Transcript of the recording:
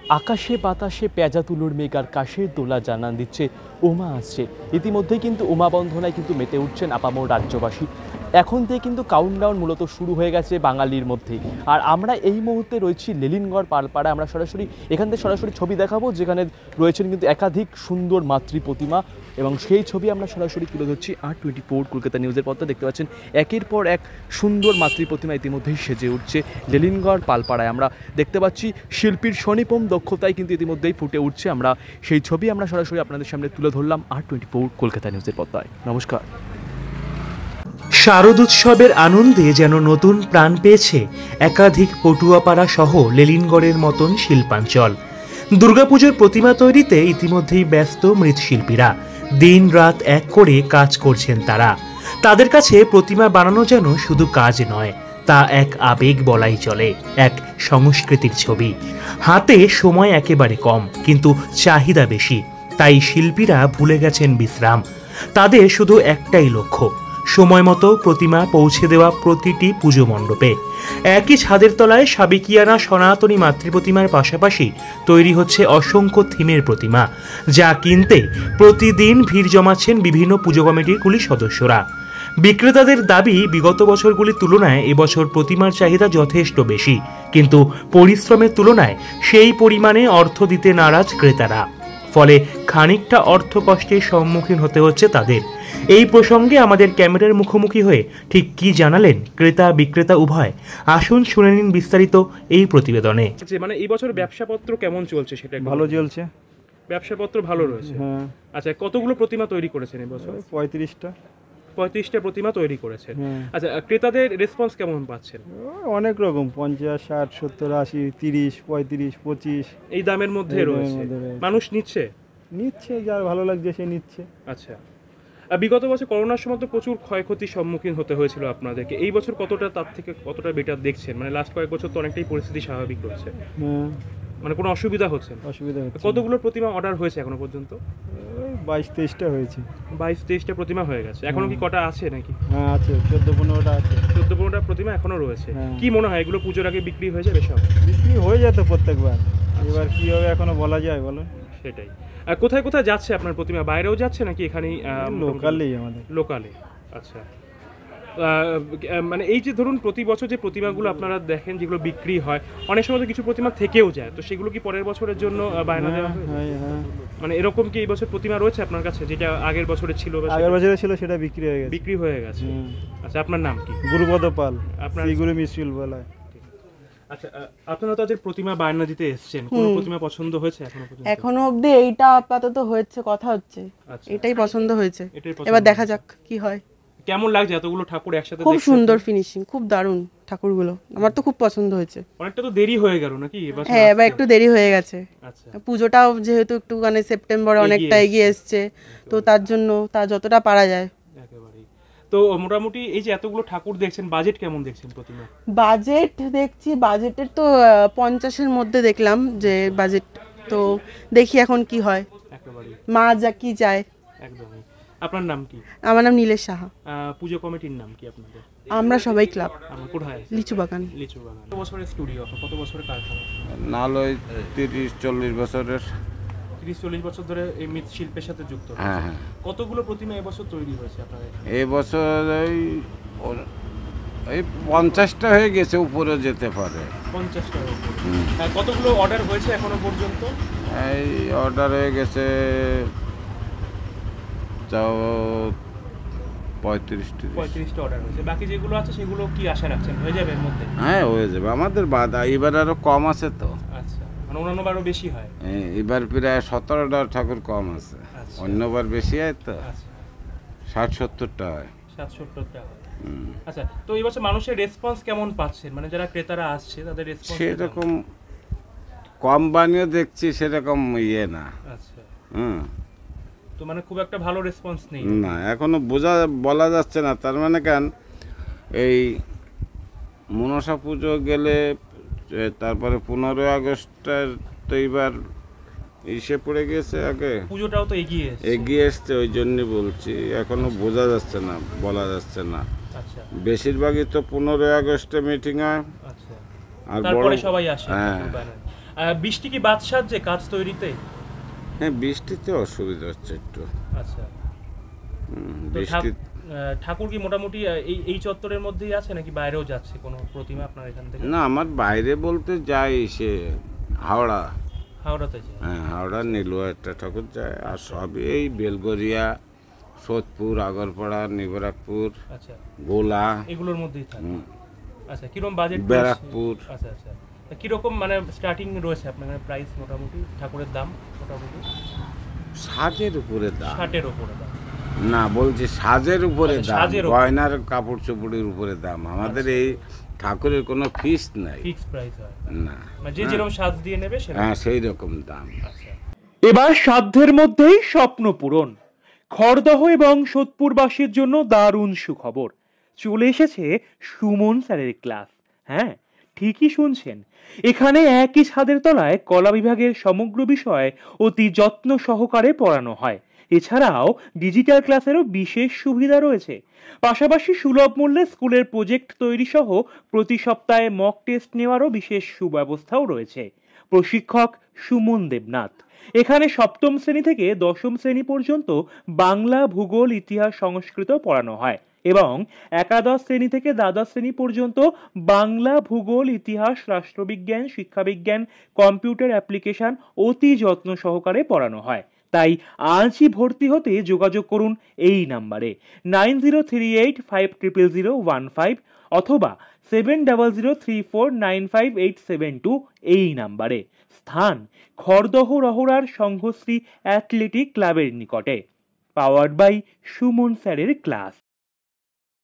আকাশে বাতাসে পেঁজা তুলোর মেঘ আর কাশের দোলা জানান দিচ্ছে ওমা আসছে। ইতিমধ্যেই কিন্তু ওমা বন্ধনায় কিন্তু মেতে উঠছেন আপামর রাজ্যবাসী। এখন থেকে কিন্তু কাউন্টডাউন মূলত শুরু হয়ে গেছে বাঙালির মধ্যেই। আর আমরা এই মুহূর্তে রয়েছি লেলিনগড় পালপাড়ায়। আমরা সরাসরি এখান থেকে সরাসরি ছবি দেখাবো, যেখানে রয়েছেন কিন্তু একাধিক সুন্দর মাতৃ প্রতিমা, এবং সেই ছবি আমরা সরাসরি তুলে ধরছি R24 কলকাতা নিউজের পর্দায়। দেখতে পাচ্ছেন একের পর এক সুন্দর মাতৃ প্রতিমা ইতিমধ্যেই সেজে উঠছে লেলিনগড় পালপাড়ায়। আমরা দেখতে পাচ্ছি শিল্পীর স্বনিপুণ দক্ষতায় কিন্তু ইতিমধ্যেই ফুটে উঠছে। আমরা সেই ছবি আমরা সরাসরি আপনাদের সামনে তুলে ধরলাম R24 কলকাতা নিউজের পর্দায়। নমস্কার। শারদোৎসবের আনন্দে যেন নতুন প্রাণ পেয়েছে একাধিক পটুয়াপাড়া সহ লেলিনগড়ের মতন শিল্পাঞ্চল। দুর্গাপুজোর প্রতিমা তৈরিতে ইতিমধ্যেই ব্যস্ত মৃৎশিল্পীরা। দিন রাত এক করে কাজ করছেন তারা। তাদের কাছে প্রতিমা বানানো যেন শুধু কাজ নয়, তা এক আবেগ বলাই চলে, এক সংস্কৃতির ছবি। হাতে সময় একেবারে কম, কিন্তু চাহিদা বেশি, তাই শিল্পীরা ভুলে গেছেন বিশ্রাম। তাদের শুধু একটাই লক্ষ্য, সময় মতো প্রতিমা পৌঁছে দেওয়া প্রতিটি পুজো মণ্ডপে। একই ছাদের তলায় সাবেকিয়ানা সনাতনী মাতৃপ্রতিমার পাশাপাশি তৈরি হচ্ছে অসংখ্য থিমের প্রতিমা, যা কিনতে প্রতিদিন ভিড় জমাচ্ছেন বিভিন্ন পুজো কমিটিগুলির সদস্যরা। বিক্রেতাদের দাবি, বিগত বছরগুলির তুলনায় এবছর প্রতিমার চাহিদা যথেষ্ট বেশি, কিন্তু পরিশ্রমের তুলনায় সেই পরিমাণে অর্থ দিতে নারাজ ক্রেতারা। ফলে খানিকটা অর্থ কষ্টের সম্মুখীন হতে হচ্ছে তাদের। এই প্রসঙ্গে আমাদের ক্যামেরার মুখোমুখি হয়ে ঠিক কি জানালেন ক্রেতা বিক্রেতা উভয়, আসুন শুনে নিন বিস্তারিত এই প্রতিবেদনে। মানে এই বছর ব্যবসাপত্র কেমন চলছে? সেটা ভালো চলছে, ব্যবসাপত্র ভালো রয়েছে। হ্যাঁ। আচ্ছা, কতগুলো প্রতিমা তৈরি করেছেন এবছর? 35টা প্রতিমা তৈরি করেছেন। আচ্ছা, ক্রেতাদের রেসপন্স কেমন পাচ্ছেন? অনেক রকম, 50, 60, 70, 80, 30, 35, 25 এই দামের মধ্যে রয়েছে। মানুষ নিচ্ছে, যার ভালো লাগছে সে নিচ্ছে। আচ্ছা, বিগত বছর করোনার সময় তো প্রচুর ক্ষয়ক্ষতির সম্মুখীন হতে হয়েছিল আপনাদেরকে। এই বছর কতটা তার থেকে কতটা বেটার দেখছেন? মানে লাস্ট কয়েক বছর তো অনেকটাই পরিস্থিতি স্বাভাবিক রয়েছে, মানে কোনো অসুবিধা হচ্ছে না? অসুবিধা হচ্ছে। কতগুলো প্রতিমা অর্ডার হয়েছে এখনো পর্যন্ত? 22-23টা হয়েছে। 22-23টা প্রতিমা হয়ে গেছে। এখনো কি কটা আছে নাকি? হ্যাঁ আছে, 14-15টা আছে। 14-15টা প্রতিমা এখনো রয়েছে। কি মনে হয় এগুলো পুজোর আগে বিক্রি হয়ে যাবে? সব বিক্রি হয়ে যেত প্রত্যেকবার, এবার কি হবে এখনো বলা যায় বলুন? সেটাই। আর কোথায় কোথায় যাচ্ছে আপনার প্রতিমা? বাইরেও যাচ্ছে নাকি এখানেই? লোকালেই আমাদের। লোকালে। আচ্ছা, মানে এই যে ধরুন প্রতি বছর যে প্রতিমাগুলো আপনারা দেখেন যেগুলো বিক্রি হয়, অনেক সময় তো কিছু প্রতিমা থেকেও যায়, তো সেগুলো কি পরের বছরের জন্য বায়না দেওয়া হয়? হ্যাঁ। মানে এরকম কি এই বছর প্রতিমা রয়েছে আপনার কাছে যেটা আগের বছরে ছিল? আগের বছরে ছিল, সেটা বিক্রি হয়ে গেছে। আচ্ছা, আপনার নাম কি? গুরুপদ পাল। আপনার গুরু মিছিল বলায়। আচ্ছা, আপনারা তো আজ প্রতিমা বায়না দিতে এসেছেন, কোন প্রতিমা পছন্দ হয়েছে এখনো পর্যন্ত? এখনো অবধি এইটা আপাতত হয়েছে, কথা হচ্ছে, এটাই পছন্দ হয়েছে। এবার দেখা যাক কি হয়। কেমন লাগছে এতগুলো ঠাকুর একসাথে? খুব সুন্দর ফিনিশিং, খুব দারুণ ঠাকুরগুলো, আমার তো খুব পছন্দ হয়েছে। অনেকটা তো দেরি হয়ে গেল নাকি এবার? হ্যাঁ, এবার একটু দেরি হয়ে গেছে। আচ্ছা, পুজোটাও যেহেতু একটু মানে সেপ্টেম্বরে অনেকটা এগিয়ে এসছে, তো তার জন্য যতটা পারা যায়। একেবারেই। তো মোটামুটি এই যে এতগুলো ঠাকুর দেখছেন, বাজেট কেমন দেখছেন প্রতিমা? বাজেট দেখছি, বাজেটের তো 50-এর মধ্যে দেখলাম যে বাজেট, তো দেখি এখন কি হয়, একেবারেই মা যা কি চায়। একদমই। আপনার নাম কি? আমার নাম নীলেশ সাহা। পুজো কমিটির নাম কি আপনাদের? আমরা সবাই ক্লাব। কোথায়? লিচু বাগান। কত বছরের স্টুডিও, কত বছরের কারখানা? নালয় 30-40 বছরের। 30-40 বছর ধরে এই মৃৎশিল্পের সাথে যুক্ত। হ্যাঁ। কতগুলো প্রতিমা এবছর তৈরি হয়েছে আপনাদের? এই বছর এই 50টা হয়ে গেছে, উপরে যেতে পারে। 50টা। কতগুলো অর্ডার হয়েছে এখনো পর্যন্ত? এই অর্ডার হয়ে গেছে 35টা অর্ডার হয়েছে। বাকি যেগুলো আছে সেগুলো কি আশা রাখছেন হয়ে যাবে এর মধ্যে? হ্যাঁ, হয়ে যাবে। আমাদের বাধা এবার আরো কম আছে তো। আচ্ছা, মানে অন্যান্যবারও বেশি হয়? এবার প্রায় 17টা ঠাকুর কম আছে, অন্যবার বেশি হয় তো। 60-70টা হয়। 60-70টা হয়। আচ্ছা, তো এই বছর মানুষের রেসপন্স কেমন পাচ্ছেন? মানে যারা ক্রেতারা আসছে তাদের রেসপন্স? সেরকম কম বানিয়ে দেখছি, সেরকম না। আচ্ছা। তো মানে খুব একটা ভালো রেসপন্স নেই না, এখনো বলা যাচ্ছে না। তার মানে কেন, এই মনসা পুজো গেলে তারপরে 15 আগস্টের তো এবার ইসে পড়ে গেছে, আগে পুজোটাও তো এগিয়ে এসছে, ওই জন্যই বলছি এখনো বোঝা যাচ্ছে না, বলা যাচ্ছে না। আচ্ছা, বেশিরভাগই তো 15 আগস্টে মিটিং হয়। আচ্ছা, আর তারপরে সবাই আসে। হ্যাঁ। বৃষ্টি কি বাদ সাজছে কাজ তৈরিতে? হ্যাঁ, বৃষ্টিতে অসুবিধা হচ্ছে একটু। আচ্ছা, তো বৃষ্টি ঠাকুর কি মোটামুটি এই চত্বরের মধ্যেই আছে নাকি বাইরেও যাচ্ছে কোনো প্রতিমা আপনার এখান থেকে? না, আমার বাইরে বলতে যাই সে হাওড়া। হাওড়াতে যায়? হ্যাঁ, হাওড়া নীলুয়া একটা ঠাকুর যায়, আর সবই এই বেলগরিয়া, সোদপুর, আগরপাড়া, নিবরাকপুর, আচ্ছা, গোলা, এগুলোর মধ্যেই থাকে। আচ্ছা, কিরকম বাজেট? ব্যারাকপুর। আচ্ছা আচ্ছা, তা কিরকম মানে স্টার্টিং রয়েছে আপনার প্রাইস মোটামুটি ঠাকুরের দাম? মোটামুটি সাজের উপরে দাম। 60-এর উপরে দাম? না, বলছি সাজের উপরে আচ্ছা, দাম, সাজের উপরে। গয়নার কাপড় চোপড়ের উপরে দাম। আমাদের এই ঠাকুরের কোনো ফিস নাই। ফিক্স প্রাইস হয় না, মানে যে যেরকম সাজ দিয়ে নেবে সেরকম? হ্যাঁ, সেই রকম দাম। আচ্ছা, এবার সাধ্যের মধ্যেই স্বপ্ন পূরণ। খড়দহ এবং সোদপুরবাসীর জন্য দারুণ সুখবর, চলে এসেছে সুমন স্যারের ক্লাস। হ্যাঁ, ঠিকই শুনছেন, এখানে একই ছাদের তলায় কলা বিভাগের সমগ্র বিষয় অতি যত্ন সহকারে পড়ানো হয়। এছাড়াও ডিজিটাল ক্লাসেরও বিশেষ সুবিধা রয়েছে। পাশাপাশি সুলভ মূল্যে স্কুলের প্রজেক্ট তৈরি সহ প্রতি সপ্তাহে মক টেস্ট নেওয়ারও বিশেষ সুব্যবস্থাও রয়েছে। প্রশিক্ষক সুমন দেবনাথ। এখানে সপ্তম শ্রেণী থেকে দশম শ্রেণী পর্যন্ত বাংলা, ভূগোল, ইতিহাস, সংস্কৃত পড়ানো হয় এবং একাদশ শ্রেণী থেকে দ্বাদশ শ্রেণী পর্যন্ত বাংলা, ভূগোল, ইতিহাস, রাষ্ট্রবিজ্ঞান, শিক্ষাবিজ্ঞান, কম্পিউটার অ্যাপ্লিকেশন অতি যত্ন সহকারে পড়ানো হয়। তাই আজই ভর্তি হতে যোগাযোগ করুন এই নাম্বারে 9038500015 অথবা 7003495872 এই নাম্বারে। স্থান খড়দহ রহরার সংঘশ্রী অ্যাথলেটিক ক্লাবের নিকটে। পাওয়ার্ড বাই সুমন স্যারের ক্লাস।